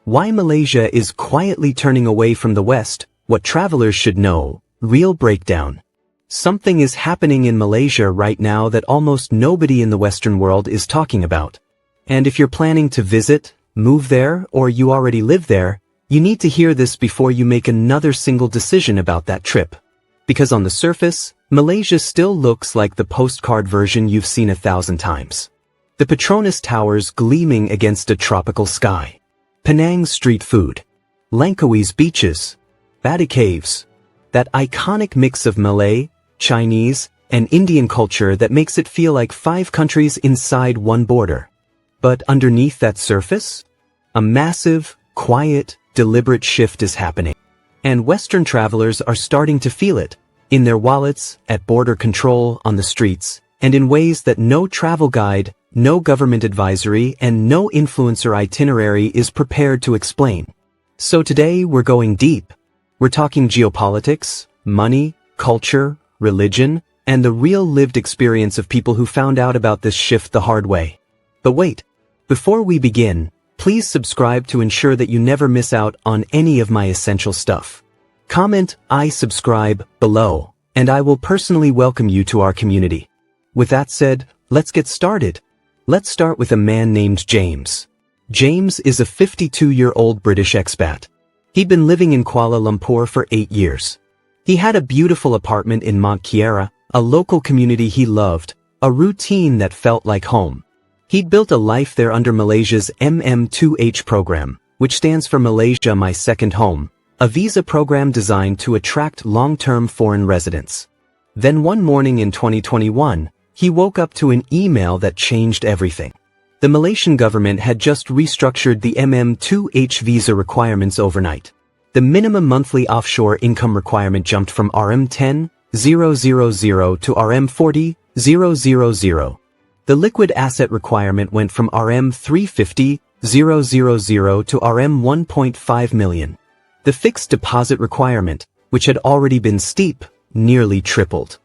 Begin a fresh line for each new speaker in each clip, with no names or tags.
Why Malaysia is quietly turning away from the West, what travelers should know, real breakdown. Something is happening in Malaysia right now that almost nobody in the Western world is talking about. And if you're planning to visit, move there, or you already live there, you need to hear this before you make another single decision about that trip. Because on the surface, Malaysia still looks like the postcard version you've seen 1,000 times. The Petronas Towers gleaming against a tropical sky. Penang's street food. Langkawi's beaches. Batu caves. That iconic mix of Malay, Chinese, and Indian culture that makes it feel like 5 countries inside one border. But underneath that surface, a massive, quiet, deliberate shift is happening. And Western travelers are starting to feel it, in their wallets, at border control, on the streets, and in ways that no travel guide, no government advisory, and no influencer itinerary is prepared to explain. So today we're going deep. We're talking geopolitics, money, culture, religion, and the real lived experience of people who found out about this shift the hard way. But wait, before we begin, please subscribe to ensure that you never miss out on any of my essential stuff. Comment "I subscribe" below, and I will personally welcome you to our community. With that said, let's get started. Let's start with a man named James. James is a 52-year-old British expat. He'd been living in Kuala Lumpur for 8 years. He had a beautiful apartment in Mont Kiara, a local community he loved, a routine that felt like home. He'd built a life there under Malaysia's MM2H program, which stands for Malaysia My Second Home, a visa program designed to attract long-term foreign residents. Then one morning in 2021, he woke up to an email that changed everything. The Malaysian government had just restructured the MM2H visa requirements overnight. The minimum monthly offshore income requirement jumped from RM10,000 to RM40,000. The liquid asset requirement went from RM350,000 to RM1.5 million. The fixed deposit requirement, which had already been steep, nearly tripled.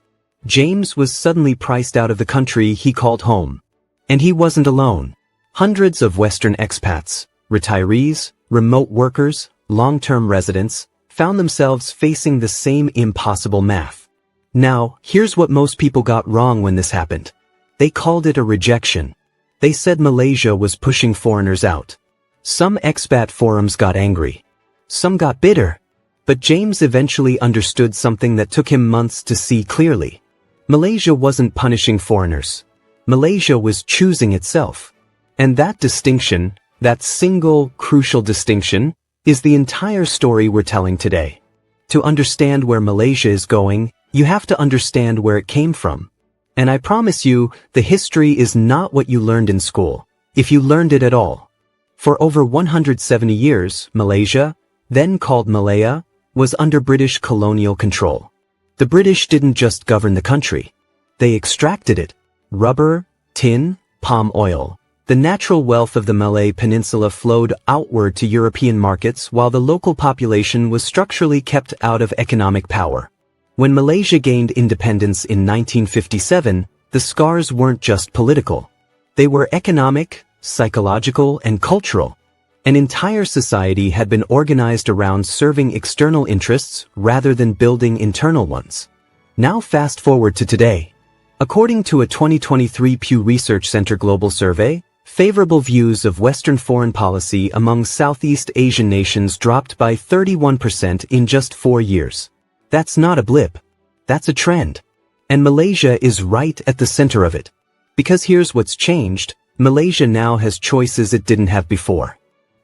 James was suddenly priced out of the country he called home. And he wasn't alone. Hundreds of Western expats, retirees, remote workers, long-term residents, found themselves facing the same impossible math. Now, here's what most people got wrong when this happened. They called it a rejection. They said Malaysia was pushing foreigners out. Some expat forums got angry. Some got bitter. But James eventually understood something that took him months to see clearly. Malaysia wasn't punishing foreigners. Malaysia was choosing itself. And that distinction, that single, crucial distinction, is the entire story we're telling today. To understand where Malaysia is going, you have to understand where it came from. And I promise you, the history is not what you learned in school, if you learned it at all. For over 170 years, Malaysia, then called Malaya, was under British colonial control. The British didn't just govern the country. They extracted it. Rubber, tin, palm oil. The natural wealth of the Malay Peninsula flowed outward to European markets while the local population was structurally kept out of economic power. When Malaysia gained independence in 1957, the scars weren't just political. They were economic, psychological, and cultural. An entire society had been organized around serving external interests rather than building internal ones. Now fast forward to today. According to a 2023 Pew Research Center global survey, favorable views of Western foreign policy among Southeast Asian nations dropped by 31% in just 4 years. That's not a blip. That's a trend. And Malaysia is right at the center of it. Because here's what's changed, Malaysia now has choices it didn't have before.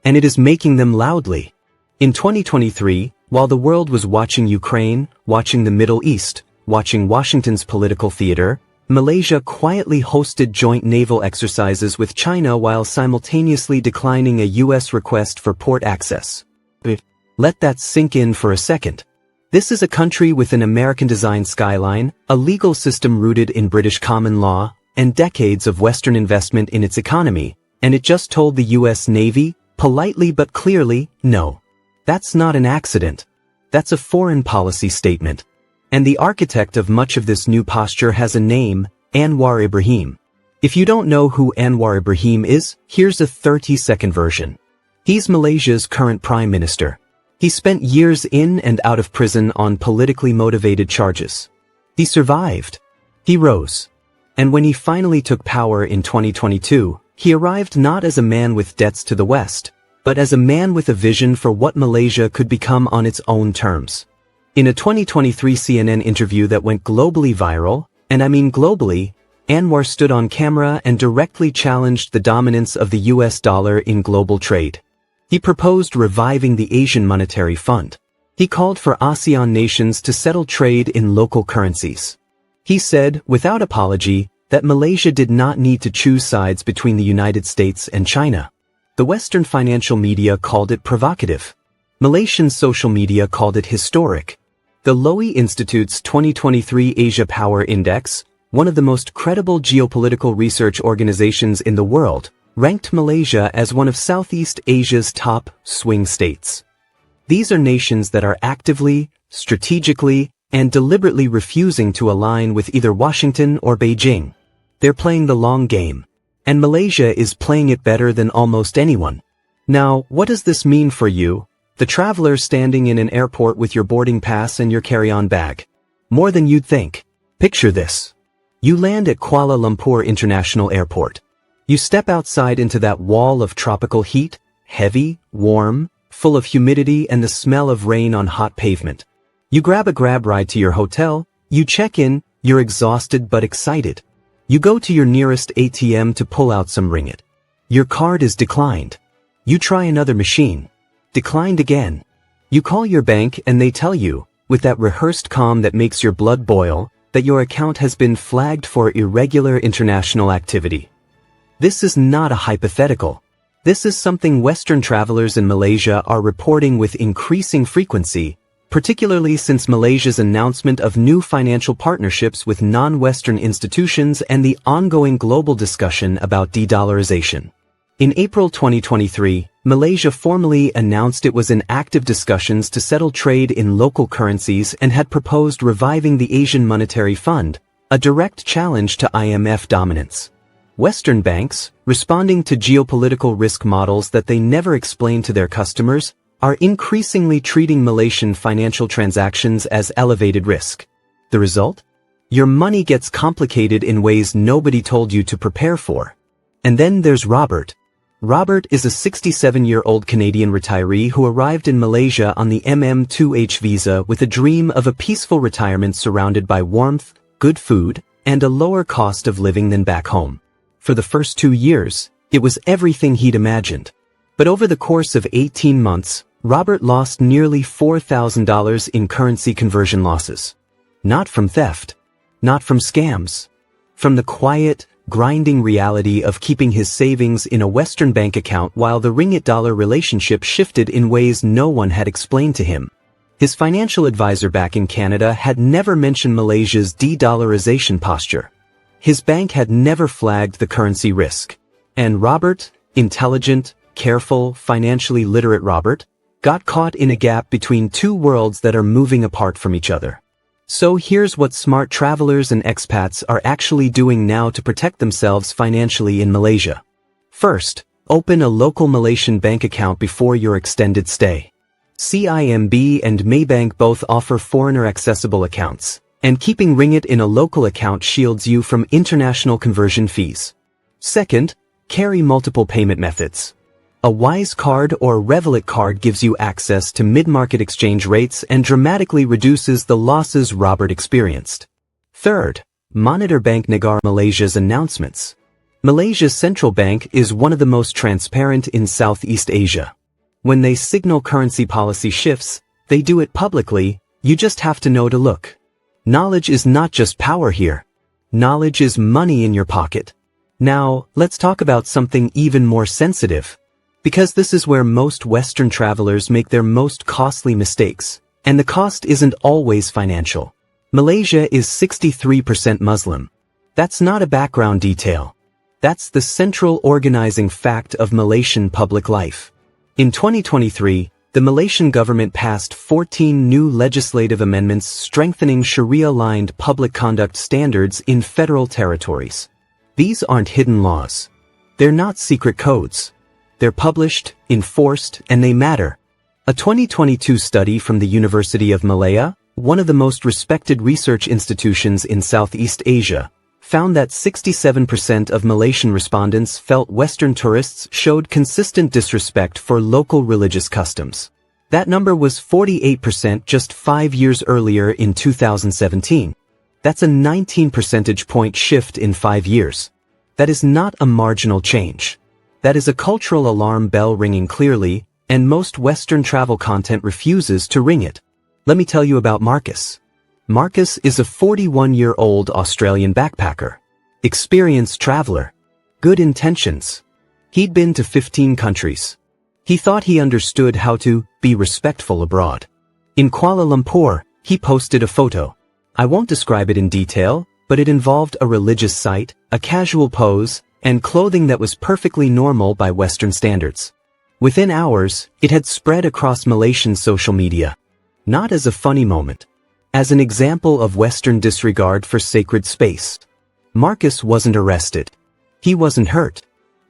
And it is making them loudly. In 2023, while the world was watching Ukraine, watching the Middle East, watching Washington's political theater, Malaysia quietly hosted joint naval exercises with China while simultaneously declining a U.S. request for port access. Let that sink in for a second. This is a country with an American-designed skyline, a legal system rooted in British common law, and decades of Western investment in its economy, and it just told the U.S. Navy, politely but clearly, no. That's not an accident. That's a foreign policy statement. And the architect of much of this new posture has a name, Anwar Ibrahim. If you don't know who Anwar Ibrahim is, here's a 30-second version. He's Malaysia's current Prime Minister. He spent years in and out of prison on politically motivated charges. He survived. He rose. And when he finally took power in 2022, he arrived not as a man with debts to the West, but as a man with a vision for what Malaysia could become on its own terms. In a 2023 CNN interview that went globally viral, and I mean globally, Anwar stood on camera and directly challenged the dominance of the US dollar in global trade. He proposed reviving the Asian Monetary Fund. He called for ASEAN nations to settle trade in local currencies. He said, without apology, that Malaysia did not need to choose sides between the United States and China. The Western financial media called it provocative. Malaysian social media called it historic. The Lowy Institute's 2023 Asia Power Index, one of the most credible geopolitical research organizations in the world, ranked Malaysia as one of Southeast Asia's top swing states. These are nations that are actively, strategically, and deliberately refusing to align with either Washington or Beijing. They're playing the long game. And Malaysia is playing it better than almost anyone. Now, what does this mean for you, the traveler standing in an airport with your boarding pass and your carry-on bag? More than you'd think. Picture this. You land at Kuala Lumpur International Airport. You step outside into that wall of tropical heat, heavy, warm, full of humidity and the smell of rain on hot pavement. You grab a grab ride to your hotel, you check in, you're exhausted but excited. You go to your nearest ATM to pull out some ringgit. Your card is declined. You try another machine. Declined again. You call your bank and they tell you, with that rehearsed calm that makes your blood boil, that your account has been flagged for irregular international activity. This is not a hypothetical. This is something Western travelers in Malaysia are reporting with increasing frequency, particularly since Malaysia's announcement of new financial partnerships with non-Western institutions and the ongoing global discussion about de-dollarization. In April 2023, Malaysia formally announced it was in active discussions to settle trade in local currencies and had proposed reviving the Asian Monetary Fund, a direct challenge to IMF dominance. Western banks, responding to geopolitical risk models that they never explain to their customers, are increasingly treating Malaysian financial transactions as elevated risk. The result? Your money gets complicated in ways nobody told you to prepare for. And then there's Robert. Robert is a 67-year-old Canadian retiree who arrived in Malaysia on the MM2H visa with a dream of a peaceful retirement surrounded by warmth, good food, and a lower cost of living than back home. For the first 2 years, it was everything he'd imagined. But over the course of 18 months, Robert lost nearly $4,000 in currency conversion losses. Not from theft. Not from scams. From the quiet, grinding reality of keeping his savings in a Western bank account while the ringgit-dollar relationship shifted in ways no one had explained to him. His financial advisor back in Canada had never mentioned Malaysia's de-dollarization posture. His bank had never flagged the currency risk. And Robert, intelligent, careful, financially literate Robert, got caught in a gap between two worlds that are moving apart from each other. So here's what smart travelers and expats are actually doing now to protect themselves financially in Malaysia. First, open a local Malaysian bank account before your extended stay. CIMB and Maybank both offer foreigner-accessible accounts, and keeping ringgit in a local account shields you from international conversion fees. Second, carry multiple payment methods. A Wise card or Revolut card gives you access to mid-market exchange rates and dramatically reduces the losses Robert experienced. Third, monitor Bank Negara Malaysia's announcements. Malaysia's central bank is one of the most transparent in Southeast Asia. When they signal currency policy shifts, they do it publicly, you just have to know to look. Knowledge is not just power here. Knowledge is money in your pocket. Now, let's talk about something even more sensitive. Because this is where most Western travelers make their most costly mistakes, and the cost isn't always financial. Malaysia is 63% Muslim. That's not a background detail. That's the central organizing fact of Malaysian public life. In 2023, the Malaysian government passed 14 new legislative amendments strengthening Sharia-aligned public conduct standards in federal territories. These aren't hidden laws. They're not secret codes. They're published, enforced, and they matter. A 2022 study from the University of Malaya, one of the most respected research institutions in Southeast Asia, found that 67% of Malaysian respondents felt Western tourists showed consistent disrespect for local religious customs. That number was 48% just 5 years earlier in 2017. That's a 19 percentage point shift in 5 years. That is not a marginal change. That is a cultural alarm bell ringing clearly, and most Western travel content refuses to ring it. Let me tell you about Marcus. Marcus is a 41-year-old Australian backpacker. Experienced traveler. Good intentions. He'd been to 15 countries. He thought he understood how to be respectful abroad. In Kuala Lumpur, he posted a photo. I won't describe it in detail, but it involved a religious site, a casual pose, and clothing that was perfectly normal by Western standards. Within hours, it had spread across Malaysian social media. Not as a funny moment. As an example of Western disregard for sacred space. Marcus wasn't arrested. He wasn't hurt.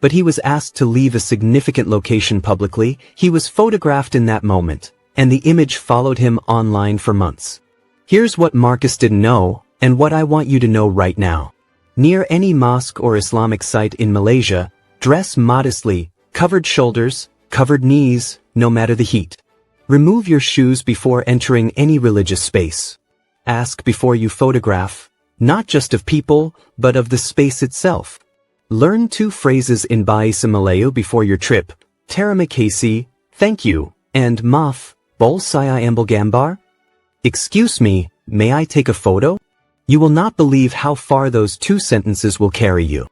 But he was asked to leave a significant location publicly. He was photographed in that moment, and the image followed him online for months. Here's what Marcus didn't know, and what I want you to know right now. Near any mosque or Islamic site in Malaysia, dress modestly, covered shoulders, covered knees, no matter the heat. Remove your shoes before entering any religious space. Ask before you photograph, not just of people, but of the space itself. Learn 2 phrases in Bahasa Melayu before your trip. Terima kasih, thank you, and maaf, boleh saya ambil gambar? Excuse me, may I take a photo? You will not believe how far those 2 sentences will carry you.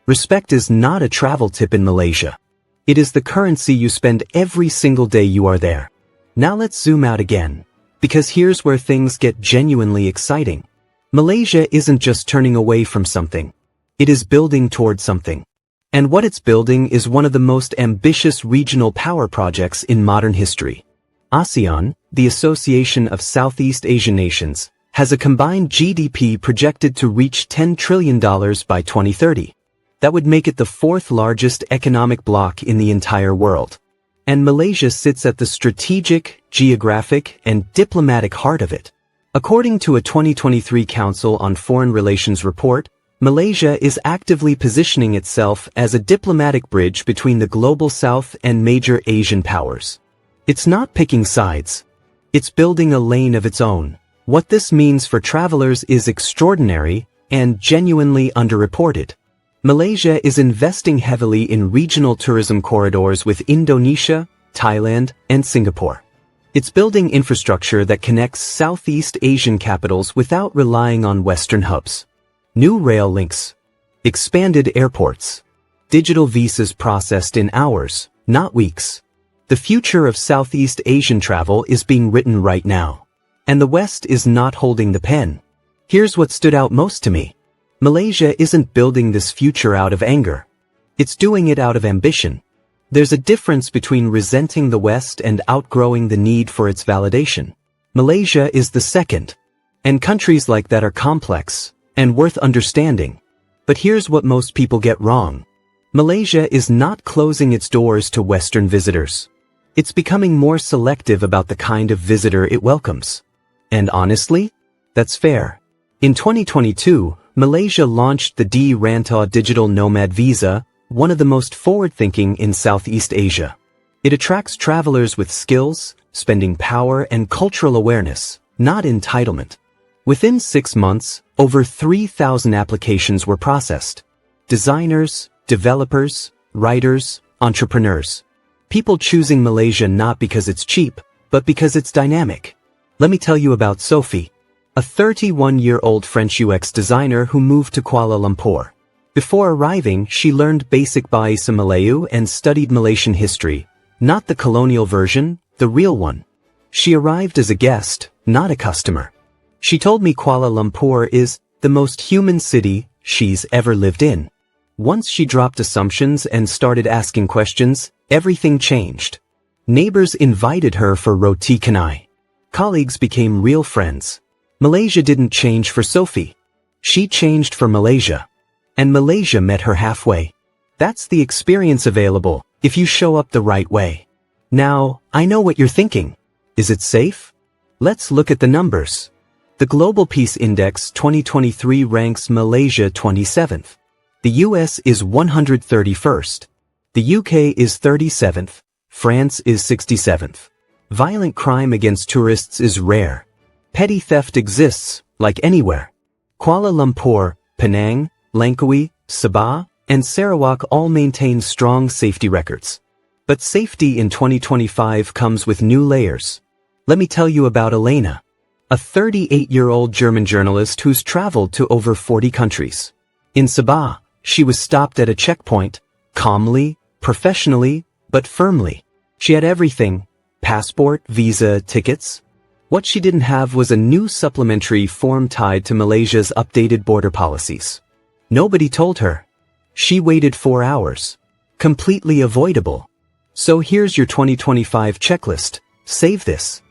Respect is not a travel tip in Malaysia. It is the currency you spend every single day you are there. Now let's zoom out again, because here's where things get genuinely exciting. Malaysia isn't just turning away from something. It is building towards something. And what it's building is one of the most ambitious regional power projects in modern history. ASEAN, the Association of Southeast Asian Nations, has a combined GDP projected to reach $10 trillion by 2030. That would make it the 4th largest economic bloc in the entire world. And Malaysia sits at the strategic, geographic, and diplomatic heart of it. According to a 2023 Council on Foreign Relations report, Malaysia is actively positioning itself as a diplomatic bridge between the global south and major Asian powers. It's not picking sides. It's building a lane of its own. What this means for travelers is extraordinary and genuinely underreported. Malaysia is investing heavily in regional tourism corridors with Indonesia, Thailand, and Singapore. It's building infrastructure that connects Southeast Asian capitals without relying on Western hubs. New rail links. Expanded airports. Digital visas processed in hours, not weeks. The future of Southeast Asian travel is being written right now. And the West is not holding the pen. Here's what stood out most to me. Malaysia isn't building this future out of anger. It's doing it out of ambition. There's a difference between resenting the West and outgrowing the need for its validation. Malaysia is the second. And countries like that are complex and worth understanding. But here's what most people get wrong. Malaysia is not closing its doors to Western visitors. It's becoming more selective about the kind of visitor it welcomes. And honestly, that's fair. In 2022, Malaysia launched the Rantau digital nomad visa, one of the most forward-thinking in Southeast Asia. It attracts travelers with skills, spending power, and cultural awareness, not entitlement. Within 6 months, over 3,000 applications were processed. Designers, developers, writers, entrepreneurs. People choosing Malaysia not because it's cheap, but because it's dynamic. Let me tell you about Sophie, a 31-year-old French UX designer who moved to Kuala Lumpur. Before arriving, she learned basic Bahasa Melayu and studied Malaysian history, not the colonial version, the real one. She arrived as a guest, not a customer. She told me Kuala Lumpur is the most human city she's ever lived in. Once she dropped assumptions and started asking questions, everything changed. Neighbors invited her for roti canai. Colleagues became real friends. Malaysia didn't change for Sophie. She changed for Malaysia. And Malaysia met her halfway. That's the experience available, if you show up the right way. Now, I know what you're thinking. Is it safe? Let's look at the numbers. The Global Peace Index 2023 ranks Malaysia 27th. The US is 131st. The UK is 37th. France is 67th. Violent crime against tourists is rare. Petty theft exists, like anywhere. Kuala Lumpur, Penang, Langkawi, Sabah, and Sarawak all maintain strong safety records. But safety in 2025 comes with new layers. Let me tell you about Elena, a 38-year-old German journalist who's traveled to over 40 countries. In Sabah, she was stopped at a checkpoint, calmly, professionally, but firmly. She had everything: passport, visa, tickets. What she didn't have was a new supplementary form tied to Malaysia's updated border policies. Nobody told her. She waited 4 hours. Completely avoidable. So here's your 2025 checklist. Save this.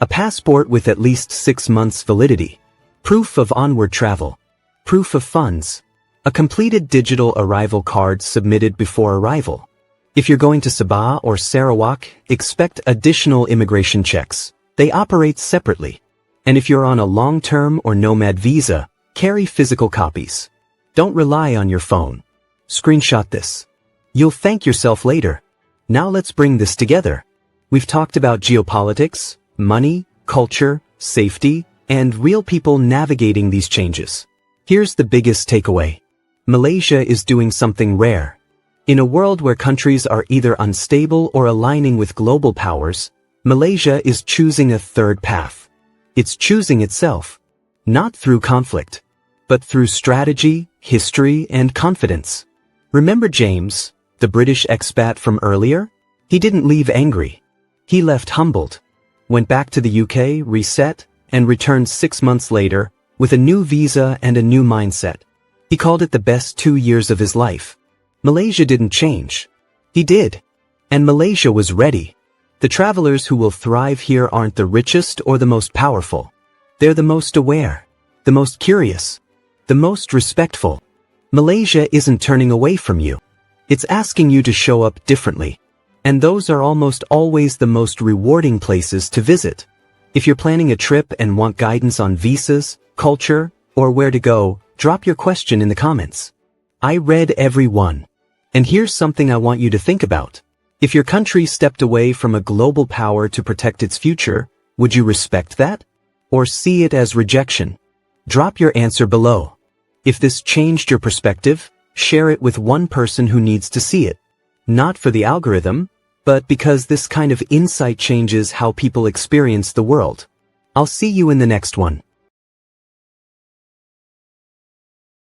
A passport with at least 6 months validity. Proof of onward travel. Proof of funds. A completed digital arrival card submitted before arrival. If you're going to Sabah or Sarawak, expect additional immigration checks. They operate separately. And if you're on a long-term or nomad visa, carry physical copies. Don't rely on your phone. Screenshot this. You'll thank yourself later. Now let's bring this together. We've talked about geopolitics, money, culture, safety, and real people navigating these changes. Here's the biggest takeaway. Malaysia is doing something rare. In a world where countries are either unstable or aligning with global powers, Malaysia is choosing a third path. It's choosing itself. Not through conflict, but through strategy, history, and confidence. Remember James, the British expat from earlier? He didn't leave angry. He left humbled, went back to the UK, reset, and returned 6 months later with a new visa and a new mindset. He called it the best 2 years of his life. Malaysia didn't change. He did. And Malaysia was ready. The travelers who will thrive here aren't the richest or the most powerful. They're the most aware, the most curious, the most respectful. Malaysia isn't turning away from you. It's asking you to show up differently. And those are almost always the most rewarding places to visit. If you're planning a trip and want guidance on visas, culture, or where to go, drop your question in the comments. I read every one. And here's something I want you to think about. If your country stepped away from a global power to protect its future, would you respect that? Or see it as rejection? Drop your answer below. If this changed your perspective, share it with one person who needs to see it. Not for the algorithm, but because this kind of insight changes how people experience the world. I'll see you in the next one.